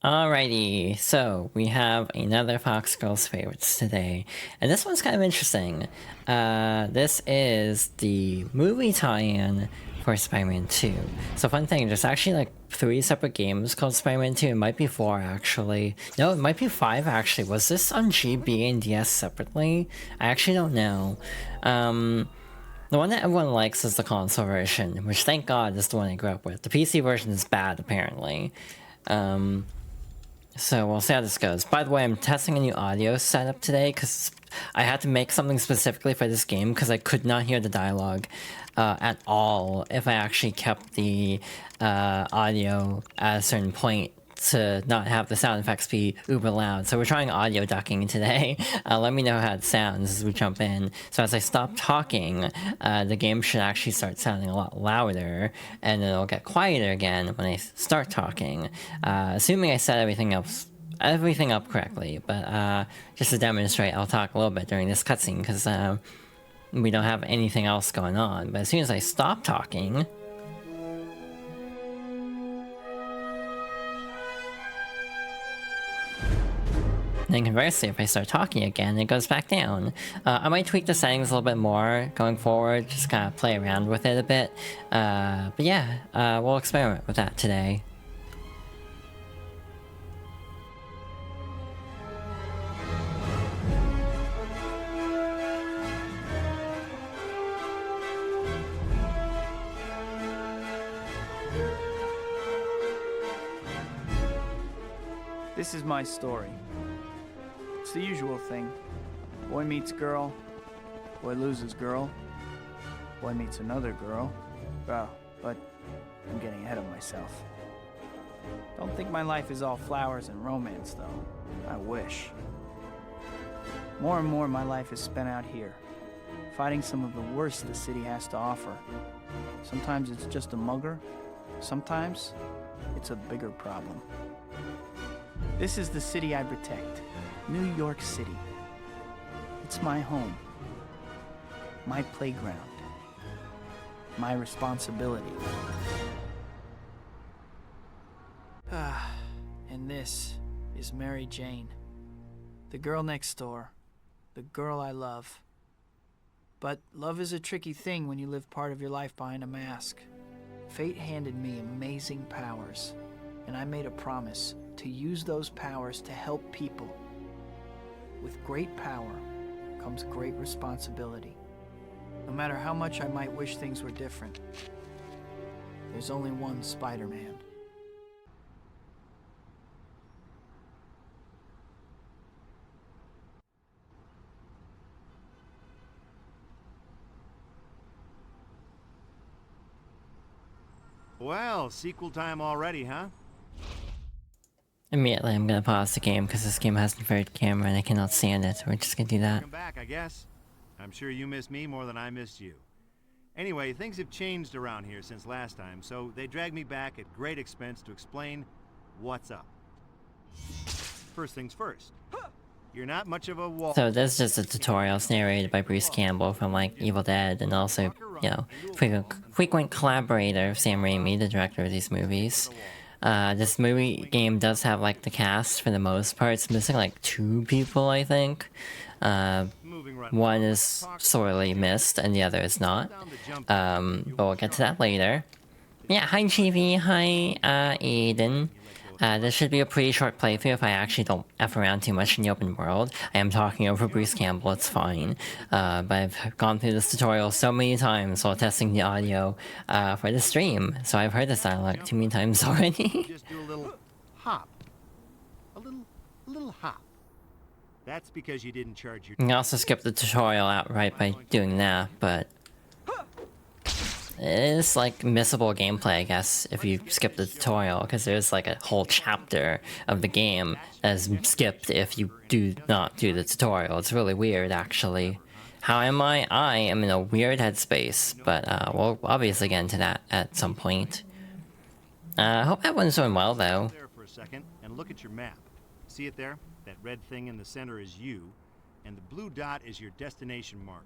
Alrighty, so we have another Fox Girls Favorites today, and this one's kind of interesting. This is the movie tie-in for Spider-Man 2. So fun thing, there's actually like 3 separate games called Spider-Man 2. It might be 4 actually. No, it might be 5 actually. Was this on GB and DS separately? I actually don't know. The one that everyone likes is the console version, which thank God is the one I grew up with. The PC version is bad apparently. So we'll see how this goes. By the way, I'm testing a new audio setup today because I had to make something specifically for this game because I could not hear the dialogue at all if I actually kept the audio at a certain point to not have the sound effects be uber loud. So we're trying audio ducking today. Let me know how it sounds as we jump in. So as I stop talking, the game should actually start sounding a lot louder, and then it'll get quieter again when I start talking. Assuming I set everything up correctly, but just to demonstrate, I'll talk a little bit during this cutscene because we don't have anything else going on. But as soon as I stop talking, and conversely, if I start talking again, it goes back down. I might tweak the settings a little bit more going forward, just kind of play around with it a bit. But yeah, we'll experiment with that today. This is my story. It's the usual thing. Boy meets girl, boy loses girl, boy meets another girl. Oh, but I'm getting ahead of myself. Don't think my life is all flowers and romance, though. I wish. More and more, my life is spent out here, fighting some of the worst the city has to offer. Sometimes it's just a mugger. Sometimes it's a bigger problem. This is the city I protect. New York City. It's my home, my playground, my responsibility. And this is Mary Jane, the girl next door, the girl I love. But love is a tricky thing when you live part of your life behind a mask. Fate handed me amazing powers, and I made a promise to use those powers to help people. With great power comes great responsibility. No matter how much I might wish things were different, there's only one Spider-Man. Well, sequel time already, huh? Immediately, I'm gonna pause the game because this game has an inverted camera and I cannot stand it. We're just gonna do that. Welcome back, I guess. I'm sure you miss me more than I missed you. Anyway, things have changed around here since last time, so they dragged me back at great expense to explain what's up. First things first. You're not much of a wall. So this is just a tutorial narrated by Bruce Campbell from like Evil Dead, and also, you know, frequent collaborator of Sam Raimi, the director of these movies. This movie game does have like the cast for the most part. It's missing like 2 people, I think. One is sorely missed and the other is not. But we'll get to that later. Yeah, hi GV, hi Aiden. This should be a pretty short playthrough if I actually don't F around too much in the open world. I am talking over Bruce Campbell, it's fine. But I've gone through this tutorial so many times while testing the audio for the stream, so I've heard this dialogue too many times already. Just do a little hop. A little hop. That's because you didn't charge your... You can also skip the tutorial outright by doing that, but it's like missable gameplay, I guess, if you skip the tutorial, because there's like a whole chapter of the game that's skipped if you do not do the tutorial. It's really weird, actually. How am I? I am in a weird headspace, but we'll obviously get into that at some point. I hope everyone's doing well, though. There for a second and look at your map. See it there? That red thing in the center is you, and the blue dot is your destination marker.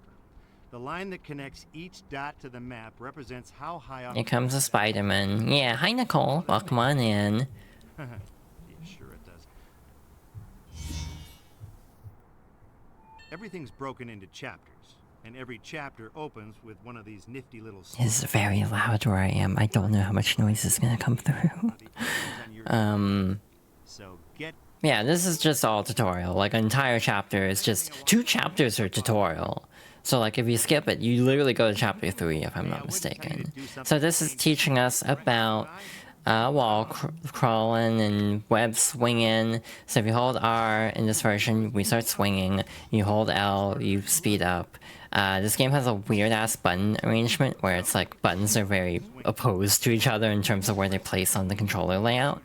The line that connects each dot to the map represents how high up... Here comes the Spider-Man. Yeah, hi Nicole. Welcome on in. Yeah, sure Everything's broken into chapters, and every chapter opens with one of these nifty little... It's very loud where I am. I don't know how much noise is gonna come through. So get... Yeah, this is just all tutorial. Like, an entire chapter is just... 2 chapters are tutorial. So, like, if you skip it, you literally go to chapter 3, if I'm not mistaken. So this is teaching us about wall crawling and web swinging. So if you hold R in this version, we start swinging. You hold L, you speed up. This game has a weird-ass button arrangement where it's like buttons are very opposed to each other in terms of where they place on the controller layout.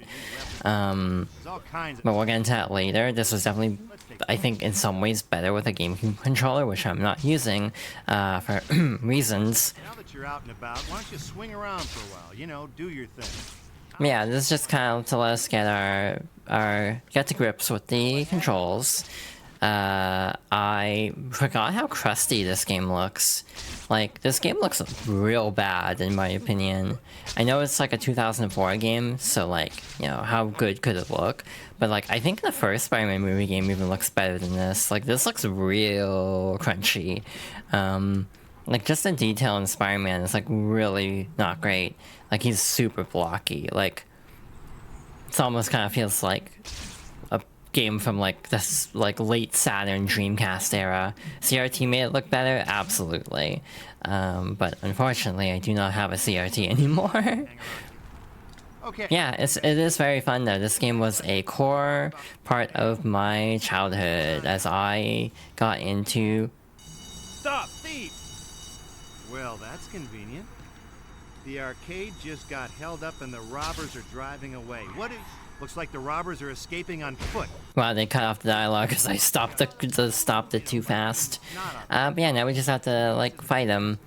But we'll get into that later. This was definitely, I think, in some ways better with a GameCube controller, which I'm not using for reasons. Now that you're out and about, why don't you swing around for a while? You know, do your thing. Yeah, this is just kind of to let us get get to grips with the controls. I forgot how crusty this game looks. Like, this game looks real bad in my opinion. I know it's like a 2004 game, so like, you know, how good could it look? But like, I think the first Spider-Man movie game even looks better than this. Like, this looks real crunchy. Like, just the detail in Spider-Man is like really not great. Like, he's super blocky. Like, it almost kind of feels like a game from like this like late Saturn Dreamcast era. CRT made it look better, absolutely. But unfortunately, I do not have a CRT anymore. Okay. Yeah, it is very fun though. This game was a core part of my childhood as I got into... Stop, thief! Well, that's convenient. The arcade just got held up and the robbers are driving away. What is... Looks like the robbers are escaping on foot. Wow, they cut off the dialogue because I stopped it too fast. But yeah, now we just have to like fight them.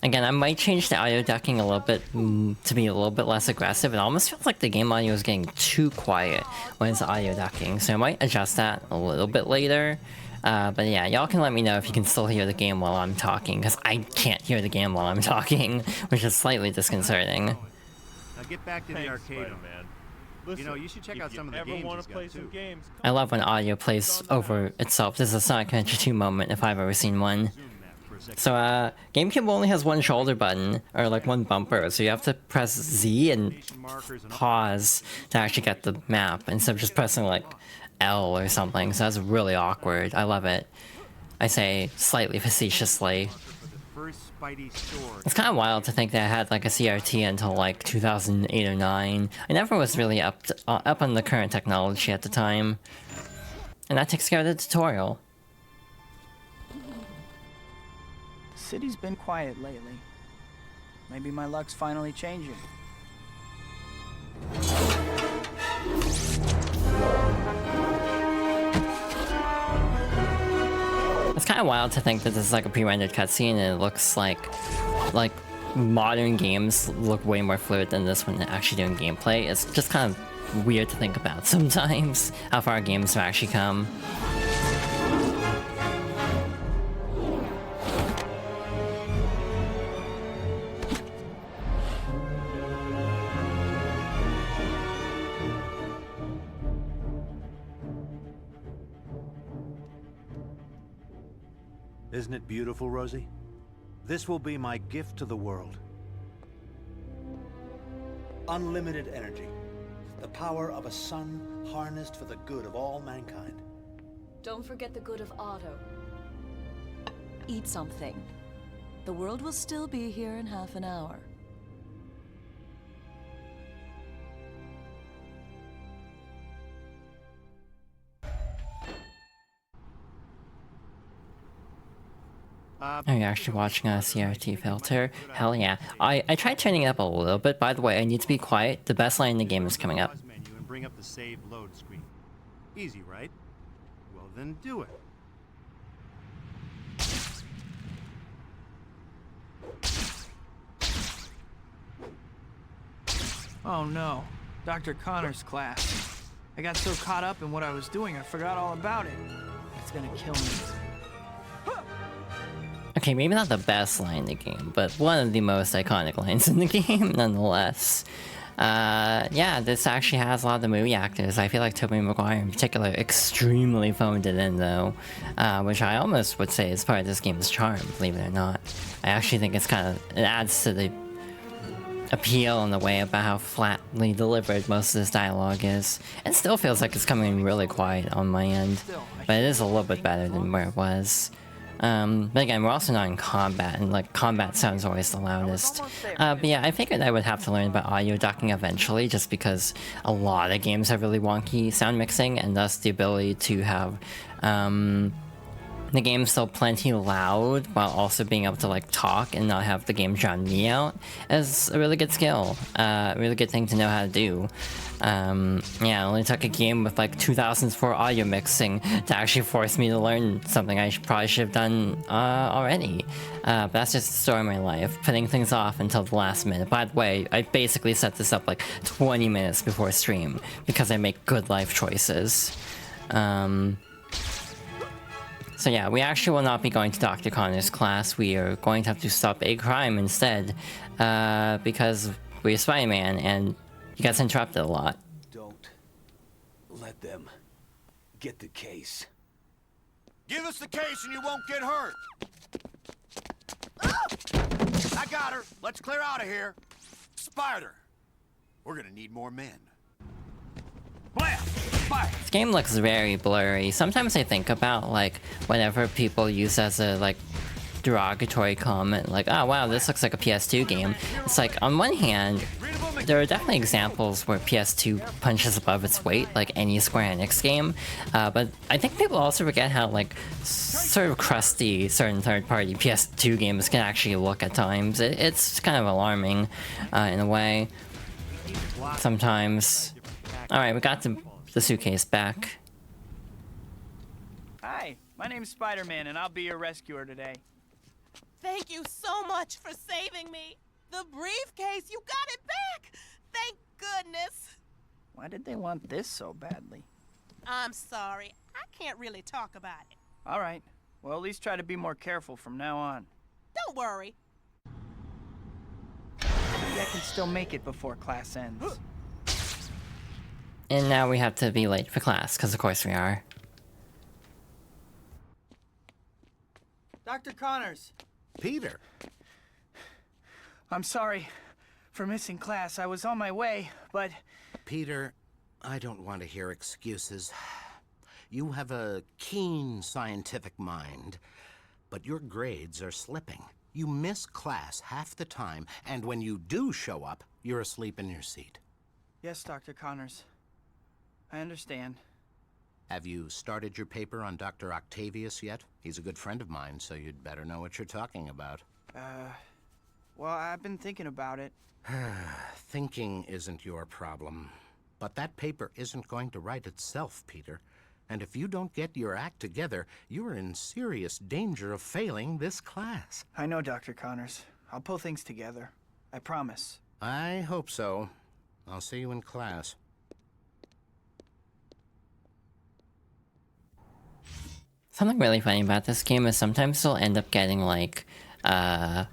Again, I might change the audio ducking a little bit to be a little bit less aggressive. It almost feels like the game audio is getting too quiet when it's audio ducking, so I might adjust that a little bit later. But yeah, y'all can let me know if you can still hear the game while I'm talking, because I can't hear the game while I'm talking, which is slightly disconcerting. Now get back to the arcade, man. Listen, you know, you should check out some of the games he's got too. I love when audio plays over itself. This is a Sonic Adventure 2 moment if I've ever seen one. So, GameCube only has one shoulder button, or like one bumper, so you have to press Z and pause to actually get the map, instead of just pressing like L or something, so that's really awkward. I love it. I say slightly facetiously. It's kind of wild to think that I had like a CRT until like 2008 or 9. I never was really up on the current technology at the time. And that takes care of the tutorial. The city's been quiet lately. Maybe my luck's finally changing. It's kind of wild to think that this is like a pre-rendered cutscene and it looks like modern games look way more fluid than this when they're actually doing gameplay. It's just kind of weird to think about sometimes, how far games have actually come. Isn't it beautiful, Rosie? This will be my gift to the world. Unlimited energy. The power of a sun harnessed for the good of all mankind. Don't forget the good of Otto. Eat something. The world will still be here in half an hour. Are you actually watching on a CRT filter? Hell yeah. I tried turning it up a little bit. By the way, I need to be quiet. The best line in the game is coming up. And bring up the save load screen. Easy, right? Well, then do it. Oh no, Dr. Connor's class. I got so caught up in what I was doing, I forgot all about it. It's gonna kill me. Okay, maybe not the best line in the game, but one of the most iconic lines in the game, nonetheless. Yeah, this actually has a lot of the movie actors. I feel like Tobey Maguire in particular extremely phoned it in though, which I almost would say is part of this game's charm, believe it or not. I actually think it adds to the appeal in the way about how flatly delivered most of this dialogue is. It still feels like it's coming really quiet on my end, but it is a little bit better than where it was. But again, we're also not in combat, and like combat sounds always the loudest. But yeah, I figured I would have to learn about audio ducking eventually, just because a lot of games have really wonky sound mixing, and thus the ability to have the game still plenty loud while also being able to like talk and not have the game drown me out is a really good skill. A really good thing to know how to do. Yeah, it only took a game with like 2004 audio mixing to actually force me to learn something I probably should have done already. But that's just the story of my life, putting things off until the last minute. By the way, I basically set this up like 20 minutes before stream because I make good life choices. So yeah, we actually will not be going to Dr. Connor's class. We are going to have to stop a crime instead, because we're Spider-Man and he gets interrupted a lot. Don't let them get the case. Give us the case and you won't get hurt. I got her. Let's clear out of here. Spider, we're gonna need more men. Blam! Fire! This game looks very blurry. Sometimes I think about like whatever people use as a like derogatory comment, like, oh wow, this looks like a PS2 game. It's like, on one hand, there are definitely examples where PS2 punches above its weight, like any Square Enix game, but I think people also forget how like sort of crusty certain third-party PS2 games can actually look at times. It's kind of alarming in a way sometimes. Alright, we got the suitcase back. Hi, my name's Spider-Man, and I'll be your rescuer today. Thank you so much for saving me. The briefcase, you got it back. Thank goodness. Why did they want this so badly? I'm sorry. I can't really talk about it. All right. Well, at least try to be more careful from now on. Don't worry. Maybe I can still make it before class ends. And now we have to be late for class, because of course we are. Dr. Connors. Peter. I'm sorry for missing class. I was on my way, but... Peter, I don't want to hear excuses. You have a keen scientific mind, but your grades are slipping. You miss class half the time, and when you do show up, you're asleep in your seat. Yes, Dr. Connors. I understand. Have you started your paper on Dr. Octavius yet? He's a good friend of mine, so you'd better know what you're talking about. Well, I've been thinking about it. Thinking isn't your problem. But that paper isn't going to write itself, Peter. And if you don't get your act together, you're in serious danger of failing this class. I know, Dr. Connors. I'll pull things together. I promise. I hope so. I'll see you in class. Something really funny about this game is sometimes you'll end up getting like, I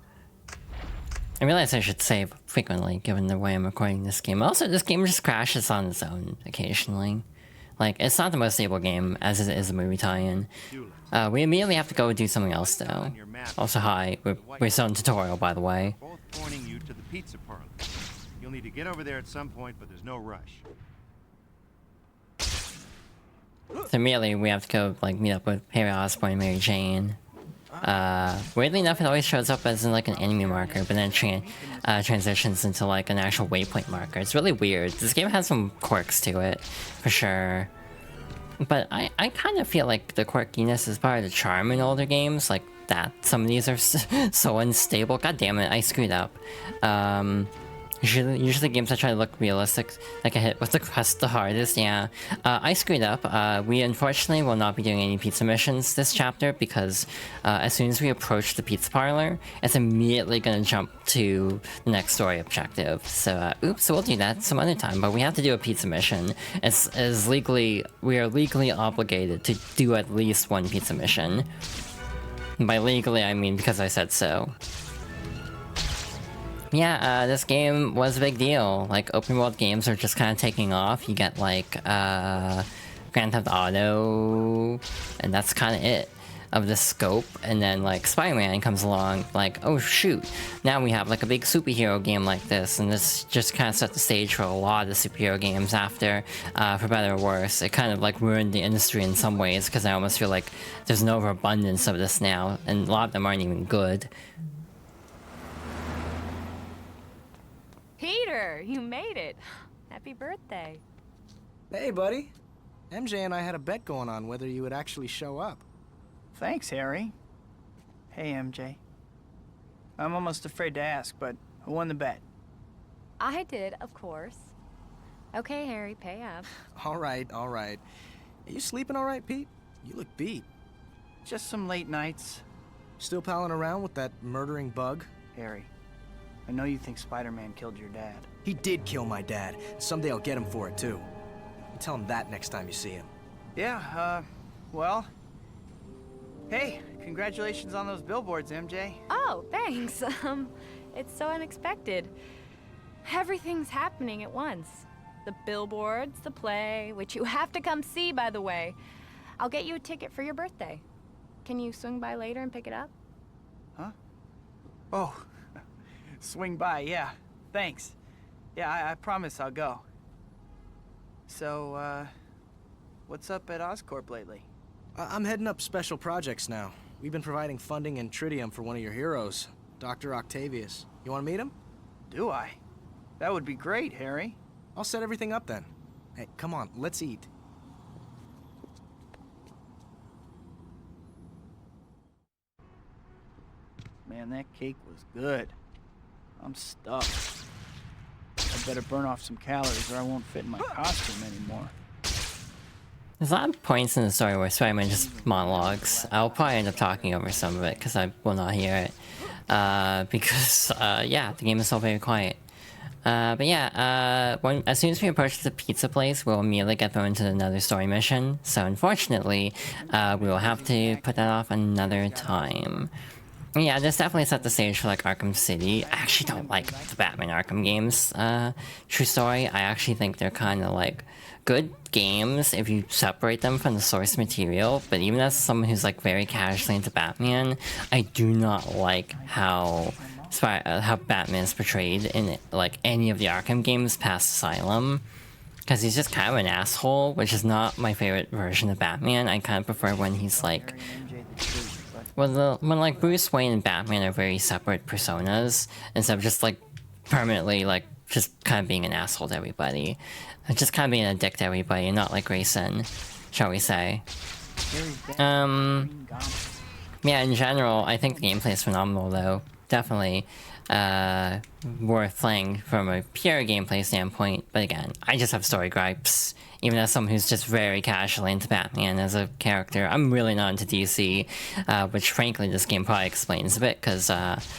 realize I should save frequently given the way I'm recording this game. Also, this game just crashes on its own occasionally. Like, it's not the most stable game, as it is a movie tie-in. We immediately have to go do something else, though. Also, hi, we're still in tutorial, by the way. Both pointing you to the pizza parlor. You'll need to get over there at some point, but there's no rush. So immediately we have to go like meet up with Harry Osborn and Mary Jane. Weirdly enough, it always shows up as in like an enemy marker, but then transitions into like an actual waypoint marker. It's really weird. This game has some quirks to it, for sure. But I kind of feel like the quirkiness is part of the charm in older games, like that. Some of these are so unstable. God damn it, I screwed up. Usually games that try to look realistic, like I hit with the quest the hardest, yeah. I screwed up. We unfortunately will not be doing any pizza missions this chapter because as soon as we approach the pizza parlor, it's immediately gonna jump to the next story objective. So, oops, so we'll do that some other time, but we have to do a pizza mission. We are legally obligated to do at least one pizza mission. And by legally, I mean because I said so. Yeah, this game was a big deal. Like, open world games are just kind of taking off. You get, like, Grand Theft Auto, and that's kind of it of the scope. And then, like, Spider-Man comes along, like, oh shoot, now we have, like, a big superhero game like this, and this just kind of set the stage for a lot of superhero games after, for better or worse. It kind of, like, ruined the industry in some ways, because I almost feel like there's an overabundance of this now, and a lot of them aren't even good. Peter, you made it. Happy birthday. Hey, buddy. MJ and I had a bet going on whether you would actually show up. Thanks, Harry. Hey, MJ. I'm almost afraid to ask, but who won the bet? I did, of course. Okay, Harry, pay up. All right, all right. Are you sleeping all right, Pete? You look beat. Just some late nights. Still palling around with that murdering bug? Harry, I know you think Spider-Man killed your dad. He did kill my dad. Someday I'll get him for it, too. You tell him that next time you see him. Yeah, well... Hey, congratulations on those billboards, MJ. Oh, thanks. It's so unexpected. Everything's happening at once. The billboards, the play, which you have to come see, by the way. I'll get you a ticket for your birthday. Can you swing by later and pick it up? Huh? Oh, swing by, yeah. Thanks. Yeah, I promise I'll go. So, what's up at Oscorp lately? I'm heading up special projects now. We've been providing funding and tritium for one of your heroes, Dr. Octavius. You want to meet him? Do I? That would be great, Harry. I'll set everything up then. Hey, come on, let's eat. Man, that cake was good. I'm stuffed. I better burn off some calories or I won't fit in my costume anymore. There's a lot of points in the story where Spider-Man just monologues. I'll probably end up talking over some of it because I will not hear it. Yeah, the game is so very quiet. But yeah, as soon as we approach the pizza place, we'll immediately get thrown into another story mission. So unfortunately, we will have to put that off another time. Yeah, this definitely set the stage for like Arkham City. I actually don't like the Batman Arkham games. True story, I actually think they're kind of like good games if you separate them from the source material, but even as someone who's like very casually into Batman, I do not like how Batman is portrayed in like any of the Arkham games past Asylum, because he's just kind of an asshole, which is not my favorite version of Batman. I kind of prefer when he's like when like Bruce Wayne and Batman are very separate personas instead of just like permanently like just kind of being an asshole to everybody. Just kind of being a dick to everybody, not like Grayson, shall we say. Yeah, in general, I think the gameplay is phenomenal though. Definitely worth playing from a pure gameplay standpoint, but again, I just have story gripes. Even as someone who's just very casually into Batman as a character, I'm really not into DC, which frankly this game probably explains a bit, because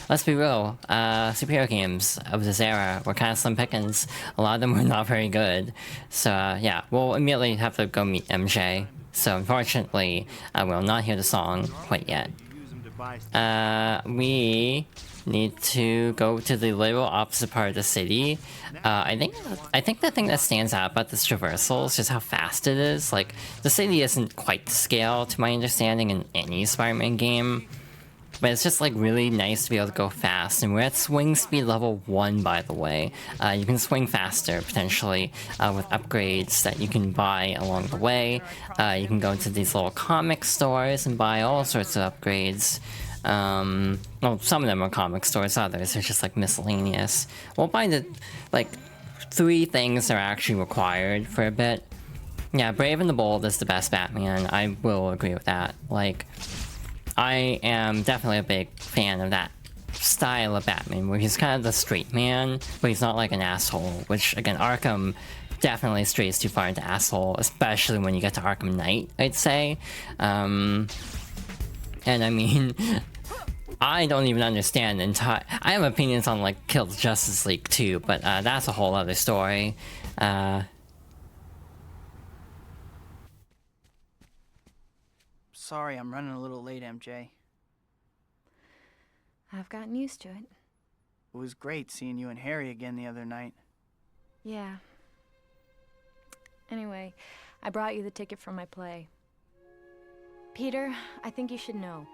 let's be real, superhero games of this era were kind of slim pickings. A lot of them were not very good. So yeah, we'll immediately have to go meet MJ. So unfortunately, we'll not hear the song quite yet. We need to go to the literal opposite part of the city. I think the thing that stands out about this traversal is just how fast it is. Like, the city isn't quite to scale, to my understanding, in any Spider-Man game, but it's just like really nice to be able to go fast. And we're at swing speed level 1, by the way. You can swing faster potentially with upgrades that you can buy along the way. You can go into these little comic stores and buy all sorts of upgrades. Well, some of them are comic stores, others are just like miscellaneous. We'll buy the like 3 things that are actually required for a bit. Yeah, Brave and the Bold is the best Batman. I will agree with that. Like, I am definitely a big fan of that style of Batman, where he's kind of the straight man, but he's not like an asshole, which again, Arkham definitely strays too far into asshole, especially when you get to Arkham Knight, I'd say. And I mean, I don't even understand I have opinions on like Kill the Justice League too, but that's a whole other story. Sorry, I'm running a little late, MJ. I've gotten used to it. It was great seeing you and Harry again the other night. Yeah. Anyway, I brought you the ticket for my play. Peter, I think you should know.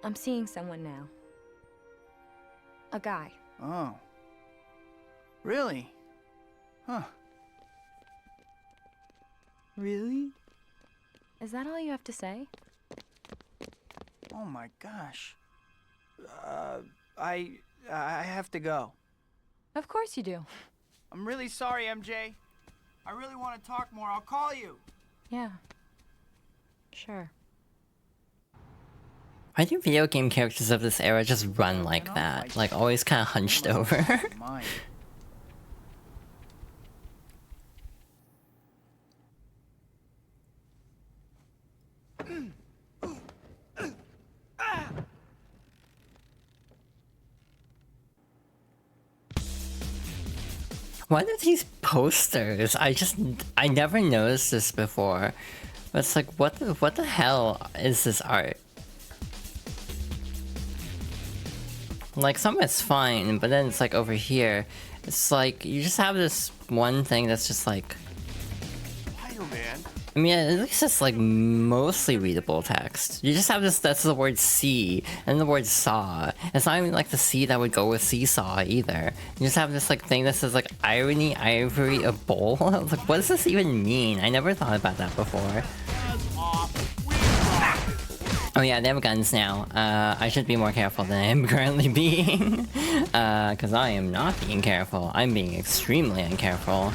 I'm seeing someone now. A guy. Oh. Really? Huh. Really? Is that all you have to say? Oh my gosh. I have to go. Of course you do. I'm really sorry, MJ. I really want to talk more. I'll call you. Yeah. Sure. Why do video game characters of this era just run like that? Like, always kind of hunched over? Mine. What are these posters? I never noticed this before. But it's like, what the hell is this art? Like, some of it's fine, but then it's like over here, it's like, you just have this one thing that's just like... I mean, at least it's like mostly readable text. You just have this, that's the word see, and the word saw. It's not even like the C that would go with seesaw either. You just have this like thing that says like irony, ivory, a bowl. Like, what does this even mean? I never thought about that before. Oh yeah, they have guns now. I should be more careful than I am currently being. Cause I am not being careful. I'm being extremely uncareful.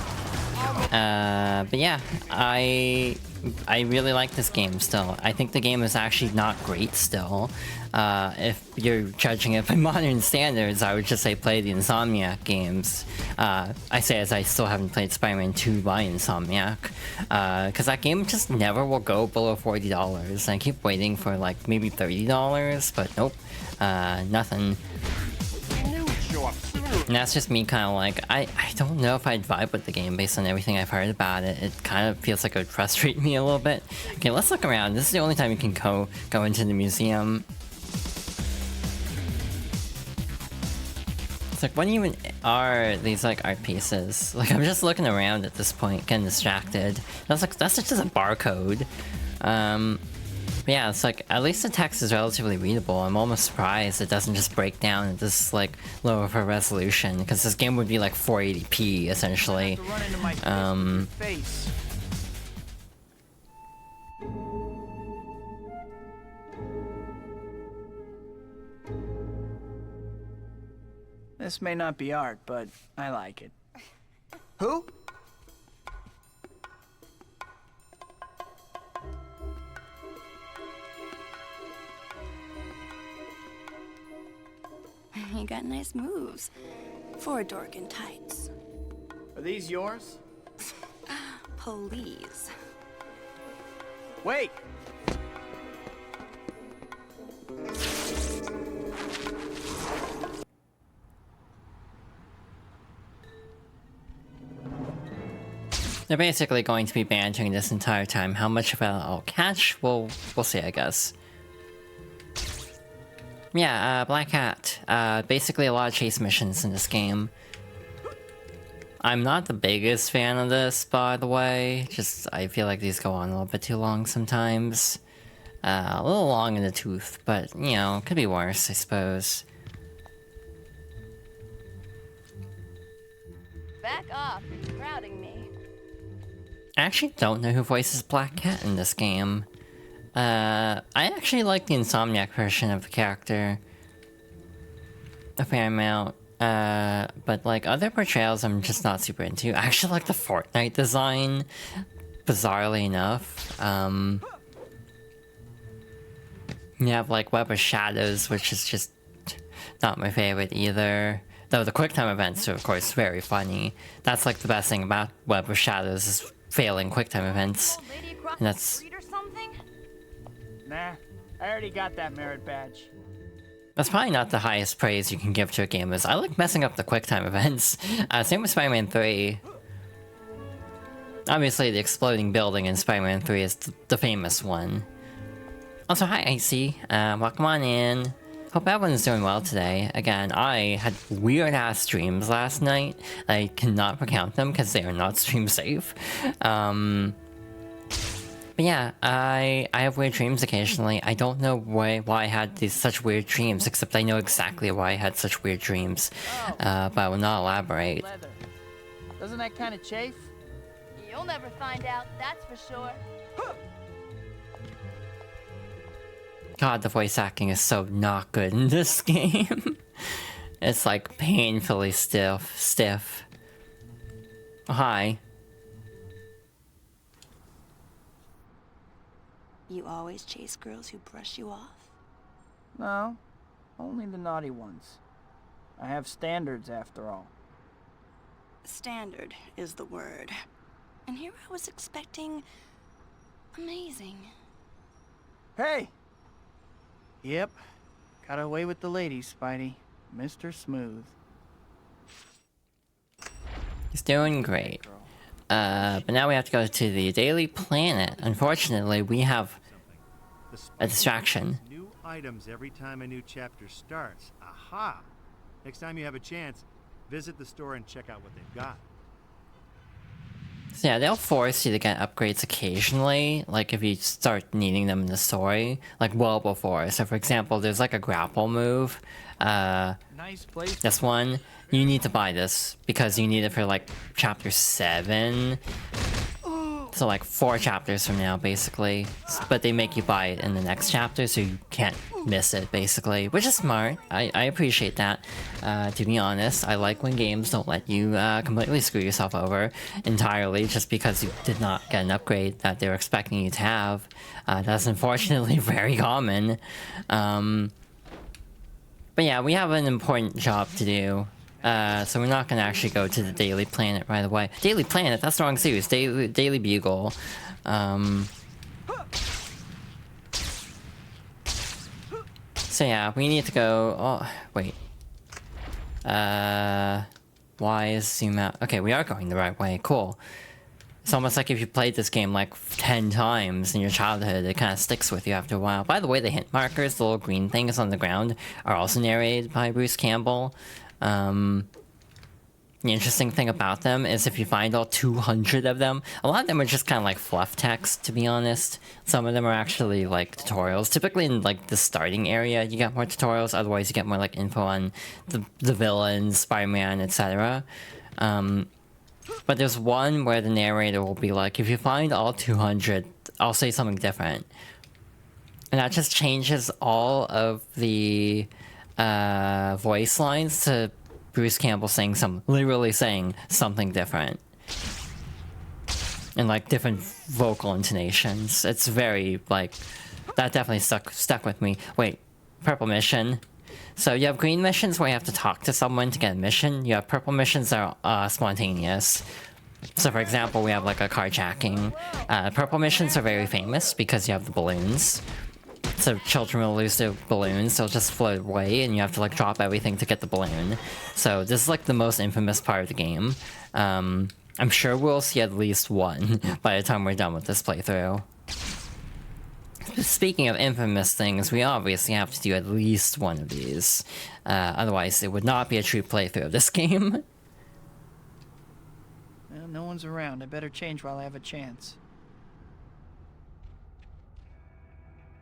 But yeah, I really like this game still. I think the game is actually not great still. If you're judging it by modern standards, I would just say play the Insomniac games. I say as I still haven't played Spider-Man 2 by Insomniac. Because that game just never will go below $40. I keep waiting for like maybe $30, but nope. Nothing. And that's just me kind of like, I don't know if I'd vibe with the game based on everything I've heard about it. It kind of feels like it would frustrate me a little bit. Okay, let's look around. This is the only time you can go into the museum. It's like, what even are these like art pieces? Like, I'm just looking around at this point, getting distracted. That's just a barcode. But yeah, it's like, at least the text is relatively readable. I'm almost surprised it doesn't just break down at this like low of a resolution, because this game would be like 480p essentially. This may not be art, but I like it. Who? You got nice moves for a dork in tights. Are these yours? Please. Wait! They're basically going to be bantering this entire time. How much of it I'll catch, we'll see, I guess. Yeah, Black Hat. Basically a lot of chase missions in this game. I'm not the biggest fan of this, by the way. Just, I feel like these go on a little bit too long sometimes. A little long in the tooth, but, you know, could be worse, I suppose. Back off, you're crowding me. I actually don't know who voices Black Cat in this game. I actually like the Insomniac version of the character a fair amount, but like other portrayals I'm just not super into. I actually like the Fortnite design, bizarrely enough. You have like Web of Shadows, which is just not my favorite either. Though the QuickTime events are of course very funny. That's like the best thing about Web of Shadows is failing QuickTime events. And that's... Nah, I already got that merit badge. That's probably not the highest praise you can give to a game, is I like messing up the QuickTime events. Same with Spider-Man 3. Obviously, the exploding building in Spider-Man 3 is the famous one. Also, hi, Icy. Welcome on in. Hope everyone's doing well today. Again, I had weird-ass streams last night. I cannot recount them because they are not stream safe. But yeah, I have weird dreams occasionally. I don't know why I had these such weird dreams, except I know exactly why I had such weird dreams. But I will not elaborate. Leather. Doesn't that kind of chafe? You'll never find out, that's for sure. God, the voice acting is so not good in this game. It's like painfully stiff. Oh, hi. You always chase girls who brush you off? No, only the naughty ones. I have standards after all. Standard is the word. And here I was expecting... amazing. Hey! Yep, got away with the ladies, Spidey. Mr. Smooth. He's doing great. But now we have to go to the Daily Planet. Unfortunately, we have a distraction. New items every time a new chapter starts. Aha! Next time you have a chance, visit the store and check out what they've got. So yeah, they'll force you to get upgrades occasionally, like if you start needing them in the story, like well before. So for example, there's like a grapple move. Nice place. This one, you need to buy this because you need it for like chapter 7. So like 4 chapters from now, basically. But they make you buy it in the next chapter, so you can't miss it, basically. Which is smart. I appreciate that. To be honest, I like when games don't let you completely screw yourself over entirely just because you did not get an upgrade that they were expecting you to have. That's unfortunately very common. But yeah, we have an important job to do. So we're not gonna actually go to the Daily Planet right away. Daily Planet, that's the wrong series. Daily Bugle. So yeah, we need to go... Oh, wait. Why is zoom out? Okay, we are going the right way. Cool. It's almost like if you played this game like 10 times in your childhood, it kind of sticks with you after a while. By the way, the hint markers, the little green things on the ground, are also narrated by Bruce Campbell. The interesting thing about them is if you find all 200 of them, a lot of them are just kind of like fluff text, to be honest. Some of them are actually like tutorials. Typically in like the starting area, you get more tutorials. Otherwise, you get more like info on the villains, Spider-Man, etc. But there's one where the narrator will be like, if you find all 200, I'll say something different. And that just changes all of the voice lines to Bruce Campbell saying literally saying something different. And like different vocal intonations. It's very like, that definitely stuck with me. Wait, purple mission. So you have green missions where you have to talk to someone to get a mission. You have purple missions that are spontaneous. So for example, we have like a carjacking. Purple missions are very famous because you have the balloons. So children will lose their balloons, they'll just float away and you have to like drop everything to get the balloon. So this is like the most infamous part of the game. I'm sure we'll see at least one by the time we're done with this playthrough. Speaking of infamous things, we obviously have to do at least one of these. Otherwise, it would not be a true playthrough of this game. Well, no one's around. I better change while I have a chance.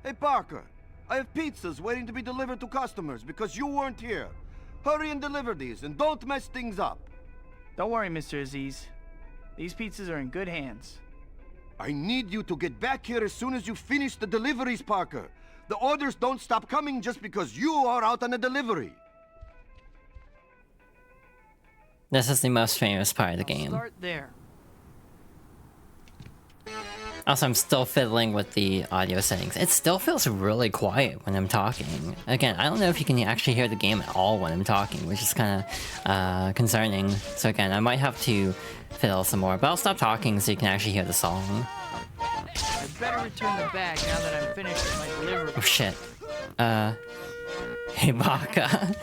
Hey, Parker. I have pizzas waiting to be delivered to customers because you weren't here. Hurry and deliver these, and don't mess things up. Don't worry, Mr. Aziz. These pizzas are in good hands. I need you to get back here as soon as you finish the deliveries, Parker. The orders don't stop coming just because you are out on a delivery. This is the most famous part of the game. Start there. Also, I'm still fiddling with the audio settings. It still feels really quiet when I'm talking. Again, I don't know if you can actually hear the game at all when I'm talking, which is kind of concerning. So again, I might have to fiddle some more, but I'll stop talking so you can actually hear the song. I better return the bag now that I'm finished with my delivery. Oh shit. Hey Baka.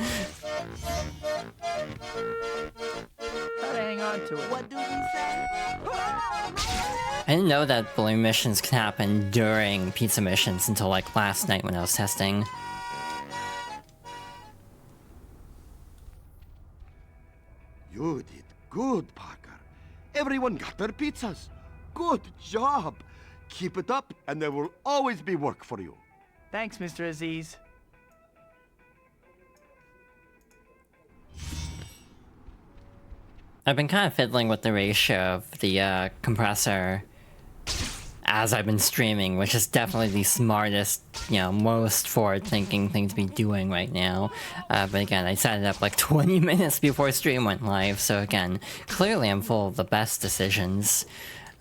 Try to hang on to it. What do we say? I didn't know that balloon missions can happen during pizza missions until like last night when I was testing. Good, Parker. Everyone got their pizzas. Good job. Keep it up, and there will always be work for you. Thanks, Mr. Aziz. I've been kind of fiddling with the ratio of the compressor as I've been streaming, which is definitely the smartest, you know, most forward-thinking thing to be doing right now. But again, I set it up like 20 minutes before stream went live, so again, clearly I'm full of the best decisions.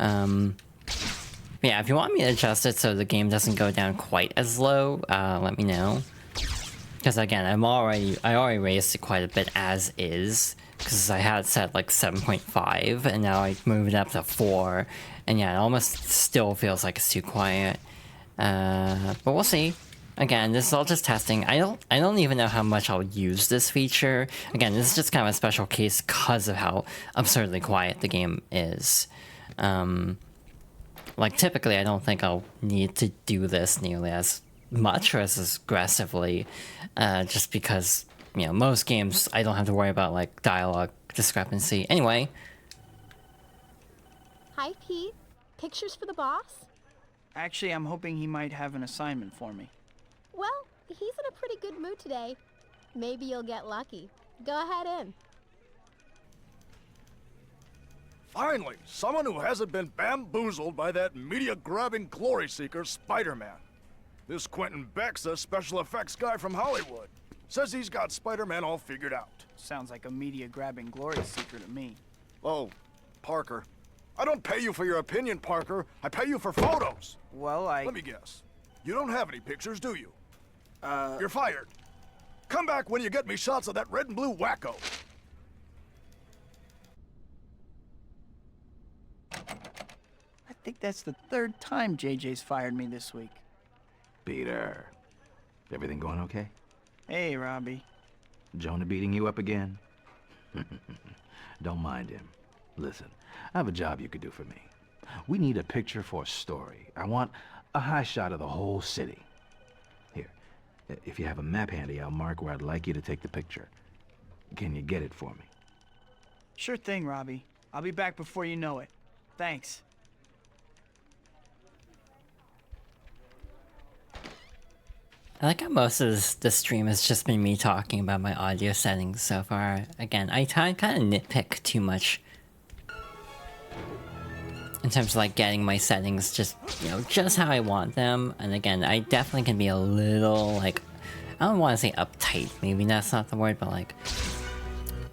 Yeah, if you want me to adjust it so the game doesn't go down quite as low, let me know. Because again, I already raised it quite a bit as is, because I had it set like 7.5, and now I moved it up to 4, and yeah, it almost still feels like it's too quiet. But we'll see. Again, this is all just testing. I don't even know how much I'll use this feature. Again, this is just kind of a special case because of how absurdly quiet the game is. Like, typically, I don't think I'll need to do this nearly as much or as aggressively, just because, you know, most games, I don't have to worry about, like, dialogue discrepancy. Anyway. Hi, Pete. Pictures for the boss? Actually, I'm hoping he might have an assignment for me. Well, he's in a pretty good mood today. Maybe you'll get lucky. Go ahead in. Finally, someone who hasn't been bamboozled by that media-grabbing glory seeker, Spider-Man. This Quentin Beck's a special effects guy from Hollywood. Says he's got Spider-Man all figured out. Sounds like a media-grabbing glory seeker to me. Oh, Parker. I don't pay you for your opinion, Parker. I pay you for photos. Well, Let me guess. You don't have any pictures, do you? You're fired. Come back when you get me shots of that red and blue wacko. I think that's the 3rd time JJ's fired me this week. Peter, everything going okay? Hey, Robbie. Jonah beating you up again? Don't mind him. Listen, I have a job you could do for me. We need a picture for a story. I want a high shot of the whole city. Here, if you have a map handy, I'll mark where I'd like you to take the picture. Can you get it for me? Sure thing, Robbie. I'll be back before you know it. Thanks. I like how most of this stream has just been me talking about my audio settings so far. Again, I kind of nitpick too much in terms of like getting my settings just, you know, just how I want them. And again, I definitely can be a little like, I don't want to say uptight, maybe that's not the word, but like,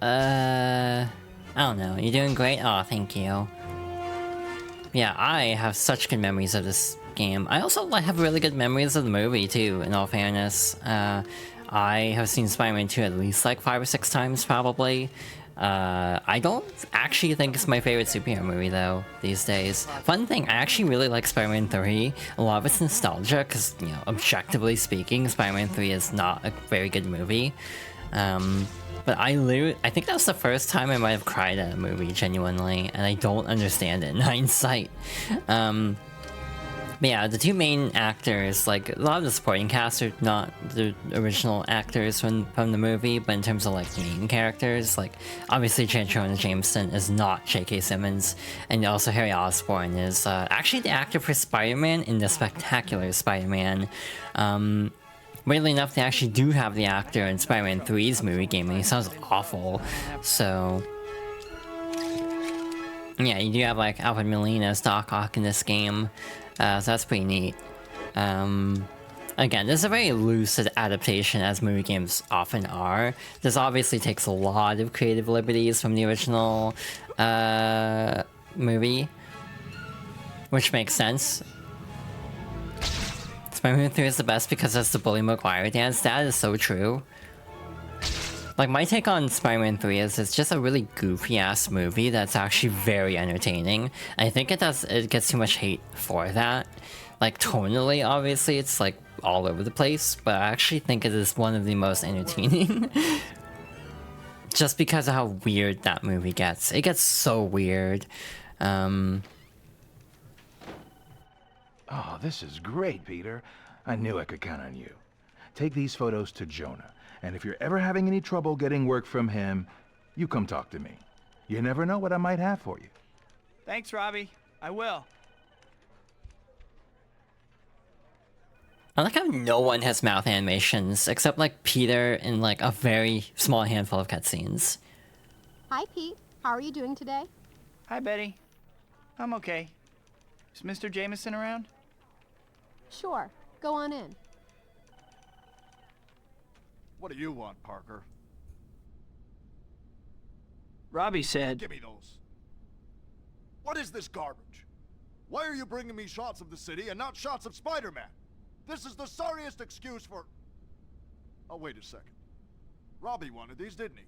I don't know. You're doing great? Oh, thank you. Yeah, I have such good memories of this game. I also have really good memories of the movie too, in all fairness. I have seen Spider-Man 2 at least like 5 or 6 times probably. I don't actually think it's my favorite superhero movie though these days. Fun thing, I actually really like Spider-Man 3. A lot of it's nostalgia because, you know, objectively speaking, Spider-Man 3 is not a very good movie. But I think that was the first time I might have cried at a movie genuinely, and I don't understand it in hindsight. But yeah, the two main actors, like, a lot of the supporting cast are not the original actors from the movie, but in terms of, like, main characters, like, obviously J. Jonah Jameson is not J.K. Simmons, and also Harry Osborn is actually the actor for Spider-Man in The Spectacular Spider-Man. Weirdly enough, they actually do have the actor in Spider-Man 3's movie game, and he sounds awful, so... Yeah, you do have, like, Alfred Molina as Doc Ock in this game. So that's pretty neat. Again, this is a very loose adaptation, as movie games often are. This obviously takes a lot of creative liberties from the original movie, which makes sense. Spider-Man 3 is the best because that's the Bully Maguire dance. That is so true. Like, my take on Spider-Man 3 is it's just a really goofy-ass movie that's actually very entertaining. I think it gets too much hate for that. Like, tonally, obviously, it's, like, all over the place, but I actually think it is one of the most entertaining. Just because of how weird that movie gets. It gets so weird. Oh, this is great, Peter. I knew I could count on you. Take these photos to Jonah. And if you're ever having any trouble getting work from him, you come talk to me. You never know what I might have for you. Thanks, Robbie. I will. I like how no one has mouth animations except like Peter in like a very small handful of cutscenes. Hi, Pete. How are you doing today? Hi, Betty. I'm okay. Is Mr. Jameson around? Sure. Go on in. What do you want, Parker? Robbie said... Give me those. What is this garbage? Why are you bringing me shots of the city and not shots of Spider-Man? This is the sorriest excuse for... Oh, wait a second. Robbie wanted these, didn't he?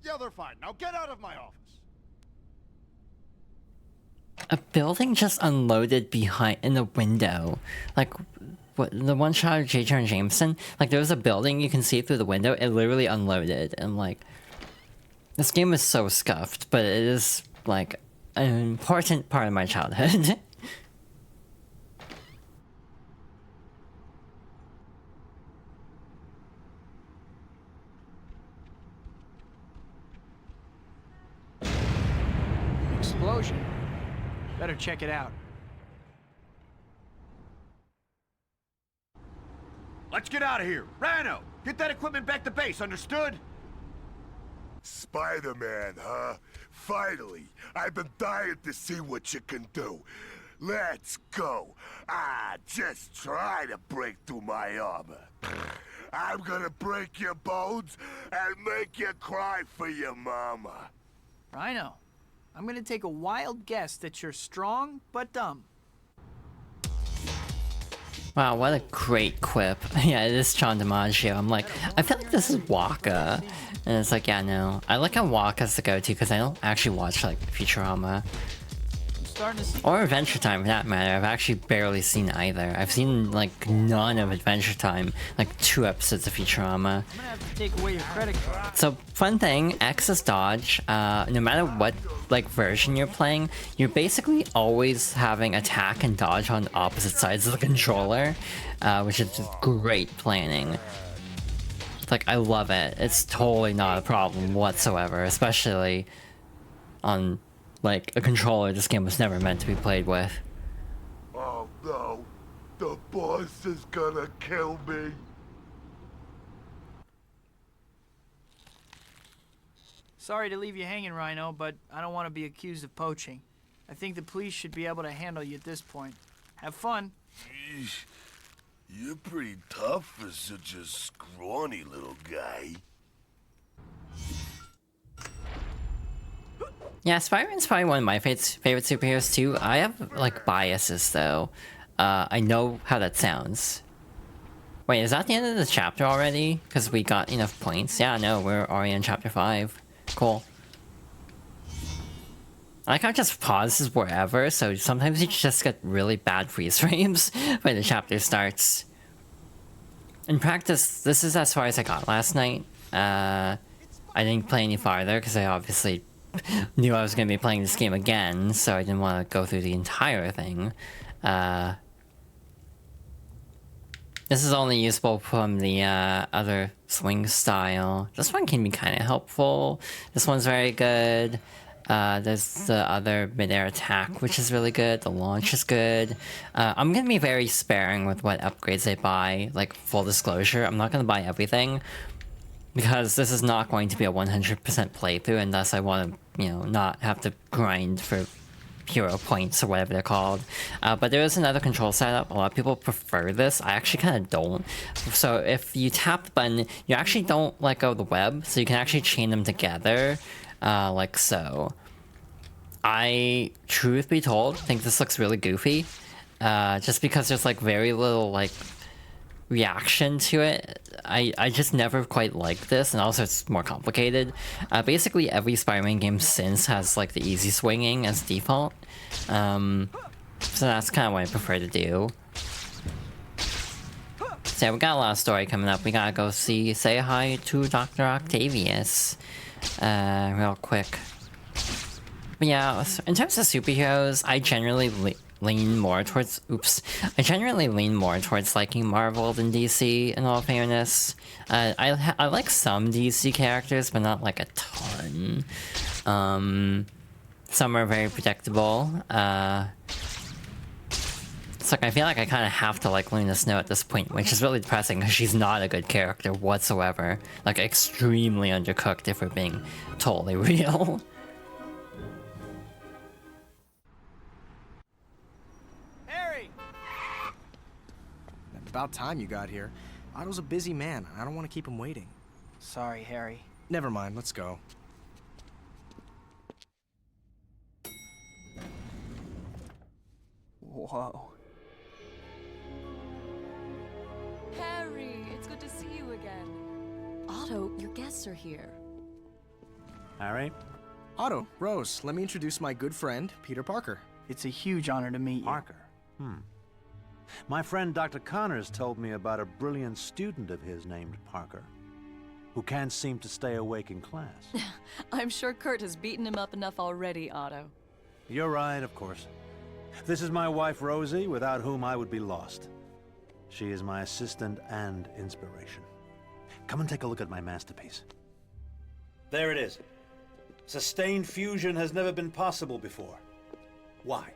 Yeah, they're fine. Now get out of my office. A building just unloaded behind in the window. Like, what, the one shot of J. Jonah Jameson, like there was a building you can see through the window, it literally unloaded, and like, this game is so scuffed, but it is like an important part of my childhood. Explosion. Better check it out. Let's get out of here. Rhino, get that equipment back to base, understood? Spider-Man, huh? Finally, I've been dying to see what you can do. Let's go. Just try to break through my armor. I'm gonna break your bones and make you cry for your mama. Rhino, I'm gonna take a wild guess that you're strong, but dumb. Wow, what a great quip. Yeah, it is John DiMaggio. I'm like, I feel like this is Waka. And it's like, yeah, no. I like how Waka's the go-to because I don't actually watch, like, Futurama. Or Adventure Time, for that matter. I've actually barely seen either. I've seen, like, none of Adventure Time. Like, 2 episodes of Futurama. I'm gonna have to take away your credit card. So, fun thing, X is dodge. No matter what, like, version you're playing, you're basically always having attack and dodge on opposite sides of the controller, which is great planning. Like, I love it. It's totally not a problem whatsoever, especially on, like, a controller this game was never meant to be played with. Oh no, the boss is gonna kill me. Sorry to leave you hanging, Rhino, but I don't want to be accused of poaching. I think the police should be able to handle you at this point. Have fun. Yeesh. You're pretty tough for such a scrawny little guy. Yeah, Spider-Man's probably one of my favorite superheroes too. I have, like, biases though. I know how that sounds. Wait, is that the end of the chapter already? Because we got enough points? Yeah, no, we're already in chapter 5. Cool. I like how it just pauses wherever, so sometimes you just get really bad freeze frames when the chapter starts. In practice, this is as far as I got last night. I didn't play any farther because I obviously knew I was going to be playing this game again, so I didn't want to go through the entire thing. This is only usable from the other swing style. This one can be kind of helpful. This one's very good. There's the other mid-air attack, which is really good. The launch is good. I'm going to be very sparing with what upgrades I buy, like, full disclosure. I'm not going to buy everything, because this is not going to be a 100% playthrough, and thus I want to, you know, not have to grind for hero points or whatever they're called. But there is another control setup. A lot of people prefer this. I actually kind of don't. So if you tap the button, you actually don't let go of the web, so you can actually chain them together. Like so. I, truth be told, think this looks really goofy. Just because there's like very little like reaction to it. I just never quite liked this, and also it's more complicated. Basically every Spider-Man game since has like the easy swinging as default. So that's kind of what I prefer to do. So yeah, we got a lot of story coming up. We gotta go say hi to Dr. Octavius. Real quick. But yeah, in terms of superheroes, I generally lean more towards, I generally lean more towards liking Marvel than DC, in all fairness. I like some DC characters, but not like a ton. Some are very predictable. It's like, I feel like I kind of have to like Luna Snow at this point, which is really depressing because she's not a good character whatsoever. Like, extremely undercooked if we're being totally real. Harry! About time you got here. Otto's a busy man. I don't want to keep him waiting. Sorry, Harry. Never mind, let's go. Whoa. Harry, it's good to see you again. Otto, your guests are here. Harry? Otto, Rose, let me introduce my good friend, Peter Parker. It's a huge honor to meet you. Parker? My friend Dr. Connors told me about a brilliant student of his named Parker, who can't seem to stay awake in class. I'm sure Kurt has beaten him up enough already, Otto. You're right, of course. This is my wife, Rosie, without whom I would be lost. She is my assistant and inspiration. Come and take a look at my masterpiece. There it is. Sustained fusion has never been possible before. Why?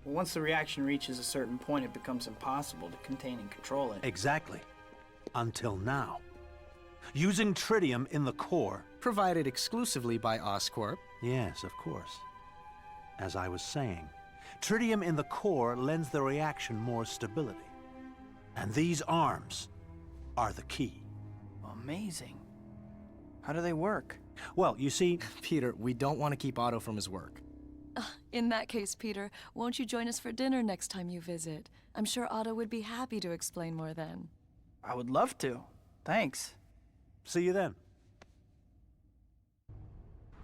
Well, once the reaction reaches a certain point, it becomes impossible to contain and control it. Exactly. Until now. Using tritium in the core. Provided exclusively by Oscorp. Yes, of course. As I was saying, tritium in the core lends the reaction more stability. And these arms are the key. Amazing. How do they work? Well, you see... Peter, we don't want to keep Otto from his work. In that case, Peter, won't you join us for dinner next time you visit? I'm sure Otto would be happy to explain more then. I would love to. Thanks. See you then.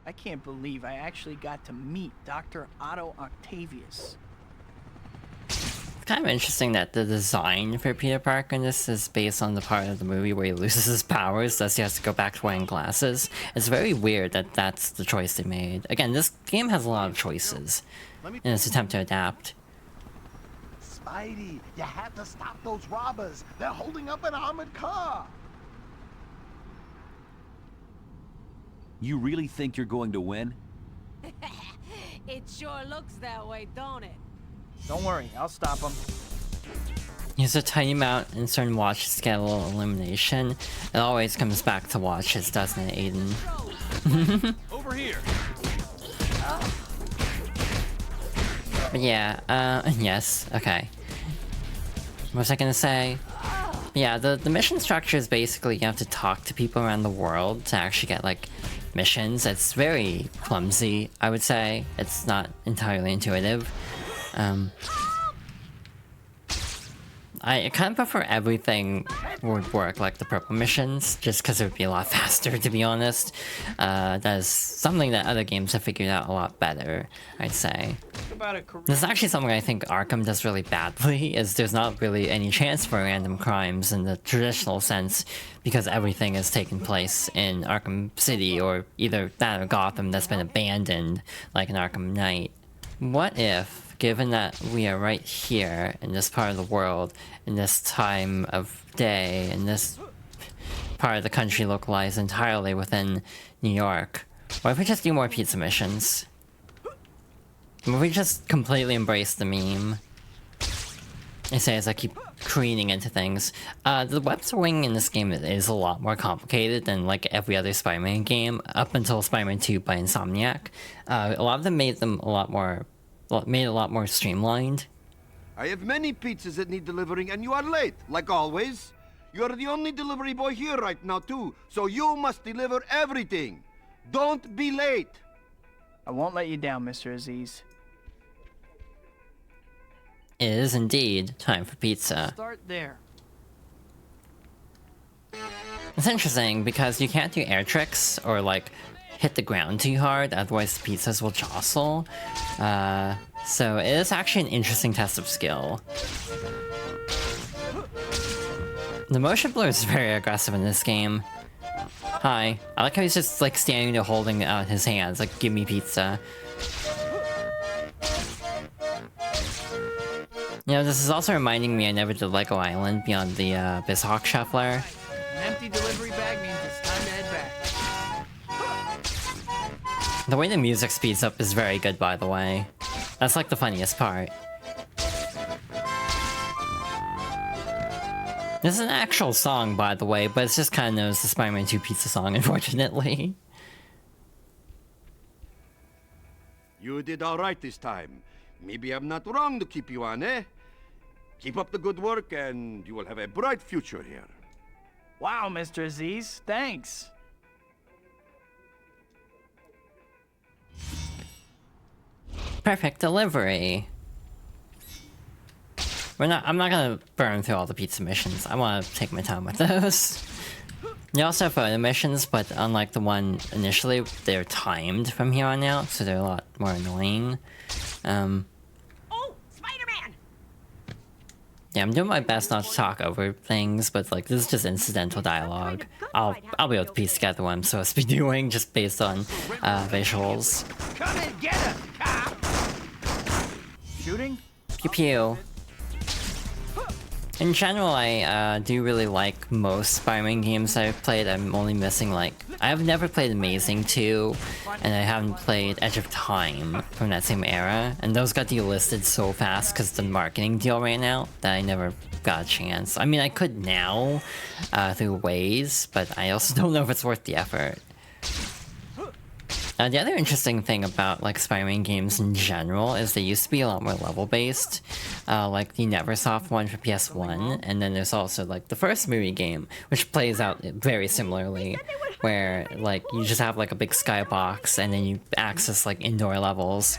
I can't believe I actually got to meet Dr. Otto Octavius. It's kind of interesting that the design for Peter Parker in this is based on the part of the movie where he loses his powers, thus he has to go back to wearing glasses. It's very weird that that's the choice they made. Again, this game has a lot of choices in its attempt to adapt. Spidey, you have to stop those robbers. They're holding up an armored car. You really think you're going to win? It sure looks that way, don't it? Don't worry, I'll stop him. Use a tiny amount and certain watches get a little illumination. It always comes back to watches, doesn't it, Aiden? Over here. But yeah, yes, okay. What was I gonna say? Yeah, the mission structure is basically you have to talk to people around the world to actually get, like, missions. It's very clumsy, I would say. It's not entirely intuitive. I kind of prefer everything would work like the purple missions, just because it would be a lot faster, to be honest. That is something that other games have figured out a lot better, I'd say. This is actually something I think Arkham does really badly, is there's not really any chance for random crimes in the traditional sense, because everything is taking place in Arkham City, or either that or Gotham that's been abandoned, like in Arkham Knight. What if, given that we are right here in this part of the world, in this time of day, and this part of the country localized entirely within New York, what if we just do more pizza missions? What if we just completely embrace the meme? I say as I keep careening into things. The web swing in this game is a lot more complicated than like every other Spider-Man game, up until Spider-Man 2 by Insomniac. A lot of them made it a lot more streamlined. I have many pizzas that need delivering, and you are late, like always. You're the only delivery boy here right now, too, so you must deliver everything. Don't be late. I won't let you down, Mr. Aziz. It is indeed time for pizza. Start there. It's interesting because you can't do air tricks or like hit the ground too hard, otherwise the pizzas will jostle. So it is actually an interesting test of skill. The motion blur is very aggressive in this game. Hi. I like how he's just like standing there holding out his hands, like, give me pizza. You know, this is also reminding me I never did Lego Island beyond the Bisshawk Shuffler. An empty delivery bag means it's time to head back. The way the music speeds up is very good, by the way. That's like the funniest part. This is an actual song, by the way, but it's just kind of known as the Spider-Man 2 pizza song, unfortunately. You did all right this time. Maybe I'm not wrong to keep you on, eh? Keep up the good work and you will have a bright future here. Wow, Mr. Aziz, thanks. Perfect delivery. I'm not gonna burn through all the pizza missions. I want to take my time with those. You also have photo missions, but unlike the one initially, they're timed from here on out, so they're a lot more annoying. Oh, Spider-Man! Yeah, I'm doing my best not to talk over things, but like this is just incidental dialogue. I'll be able to piece together what I'm supposed to be doing just based on visuals. Come and get us, cop! Shooting? Pew pew. In general, I do really like most Spider-Man games I've played. I'm only missing like... I've never played Amazing 2, and I haven't played Edge of Time from that same era. And those got delisted so fast because of the marketing deal right now that I never got a chance. I mean, I could now through ways, but I also don't know if it's worth the effort. The other interesting thing about like Spider-Man games in general is they used to be a lot more level-based, like the Neversoft one for PS1, and then there's also like the first movie game, which plays out very similarly, where like you just have like a big skybox and then you access like indoor levels.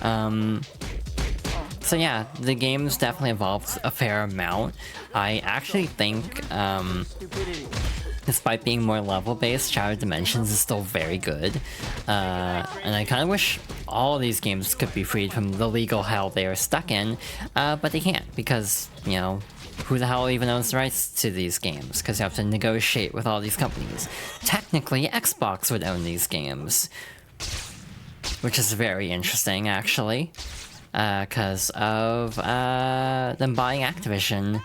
So yeah, the game's definitely evolved a fair amount. I actually think, despite being more level-based, Shattered Dimensions is still very good. And I kind of wish all of these games could be freed from the legal hell they are stuck in, but they can't because, you know, who the hell even owns the rights to these games? Because you have to negotiate with all these companies. Technically, Xbox would own these games, which is very interesting, actually, because of them buying Activision.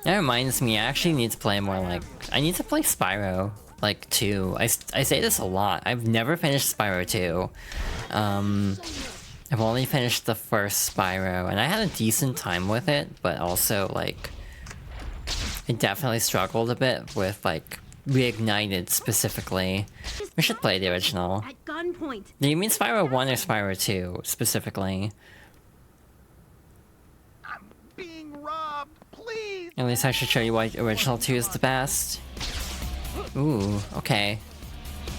That reminds me, I actually need to play more like... I need to play Spyro, like, 2. I say this a lot. I've never finished Spyro 2. I've only finished the first Spyro, and I had a decent time with it, but also, like... I definitely struggled a bit with, like, Reignited specifically. We should play the original. At gunpoint. Do you mean Spyro 1 or Spyro 2, specifically? At least I should show you why original 2 is the best. Ooh, okay.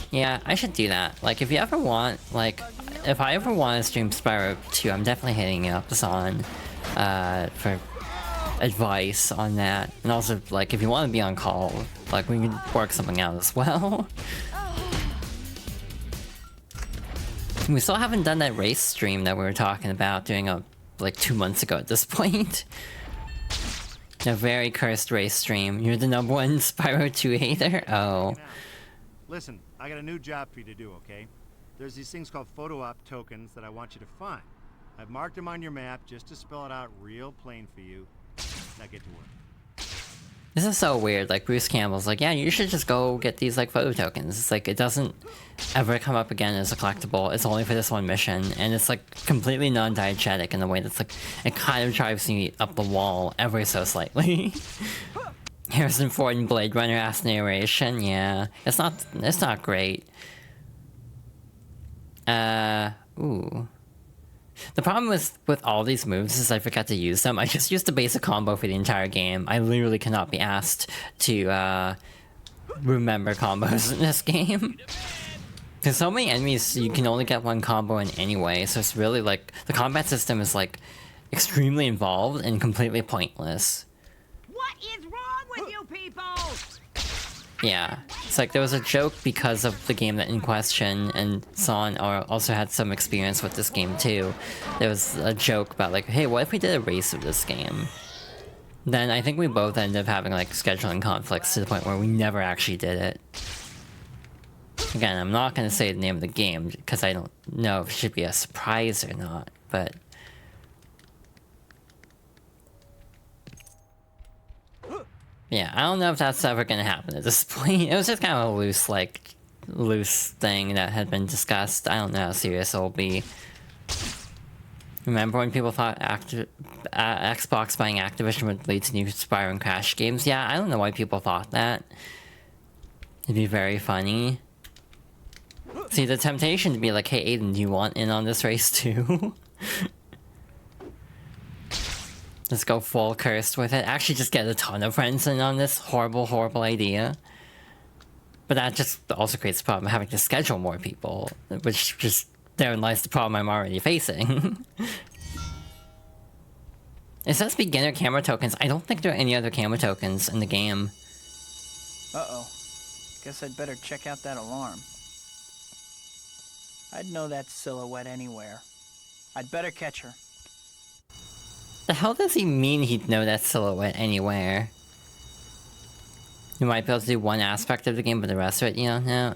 Yeah, I should do that. Like, if you ever want, like, if I ever want to stream Spyro 2, I'm definitely hitting up Zahn, for advice on that. And also, like, if you want to be on call, like, we can work something out as well. We still haven't done that race stream that we were talking about doing like 2 months ago at this point. A very cursed race stream. You're the #1 Spyro 2 hater? Oh. Listen, I got a new job for you to do, okay? There's these things called photo op tokens that I want you to find. I've marked them on your map just to spell it out real plain for you. Now get to work. This is so weird. Like, Bruce Campbell's like, yeah, you should just go get these, like, photo tokens. It's like, it doesn't ever come up again as a collectible. It's only for this one mission. And it's, like, completely non-diegetic in a way that's, like, it kind of drives me up the wall ever so slightly. Harrison Ford and Blade Runner-ass narration. Yeah. It's not great. Ooh. The problem with all these moves is I forgot to use them. I just used the basic combo for the entire game. I literally cannot be asked to remember combos in this game. There's so many enemies, you can only get one combo in anyway, so it's really like... The combat system is like extremely involved and completely pointless. What is wrong with you people? Yeah, it's like there was a joke because of the game that in question, and Son also had some experience with this game too. There was a joke about like, hey, what if we did a race of this game? Then I think we both ended up having like scheduling conflicts to the point where we never actually did it. Again, I'm not going to say the name of the game because I don't know if it should be a surprise or not, but... Yeah, I don't know if that's ever gonna happen at this point. It was just kind of a loose thing that had been discussed. I don't know how serious it'll be. Remember when people thought Xbox buying Activision would lead to new Spyro and Crash games? Yeah, I don't know why people thought that. It'd be very funny. See, the temptation to be like, hey Aiden, do you want in on this race too? Let's go full cursed with it. Actually just get a ton of friends in on this horrible idea. But that just also creates the problem of having to schedule more people, which just therein lies the problem I'm already facing. It says beginner camera tokens. I don't think there are any other camera tokens in the game. Uh-oh. Guess I'd better check out that alarm. I'd know that silhouette anywhere. I'd better catch her. The hell does he mean he'd know that silhouette anywhere? You might be able to do one aspect of the game, but the rest of it you don't know?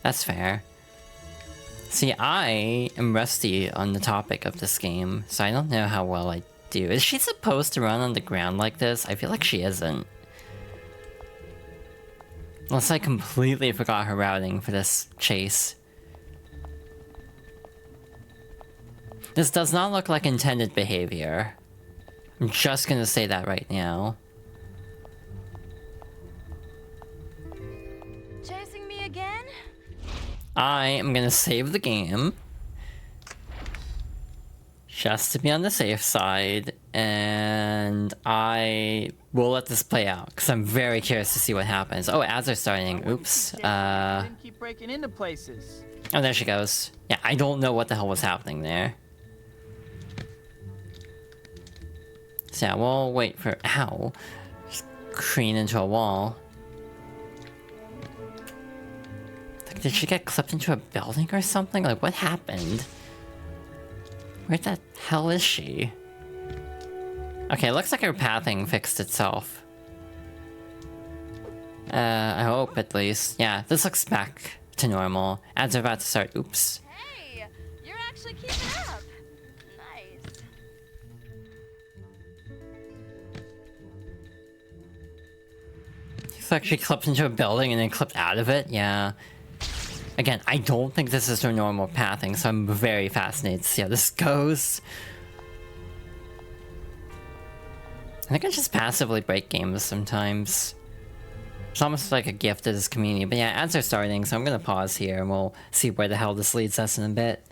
That's fair. See, I am rusty on the topic of this game, so I don't know how well I do. Is she supposed to run on the ground like this? I feel like she isn't. Unless I completely forgot her routing for this chase. This does not look like intended behavior. I'm just gonna say that right now. Chasing me again? I am gonna save the game. Just to be on the safe side. And I will let this play out, because I'm very curious to see what happens. Oh, ads are starting. Oops. Didn't keep breaking into places. Oh, there she goes. Yeah, I don't know what the hell was happening there. So yeah, we'll wait for... Ow. Just careen into a wall. Like, did she get clipped into a building or something? Like, what happened? Where the hell is she? Okay, looks like her pathing fixed itself. I hope, at least. Yeah, this looks back to normal. Ads are about to start. Oops. Hey, you're actually keeping up. Nice. Looks like she clipped into a building and then clipped out of it. Yeah. Again, I don't think this is her normal pathing, so I'm very fascinated to see how this goes. I think I just passively break games sometimes. It's almost like a gift to this community. But yeah, ads are starting, so I'm gonna pause here and we'll see where the hell this leads us in a bit.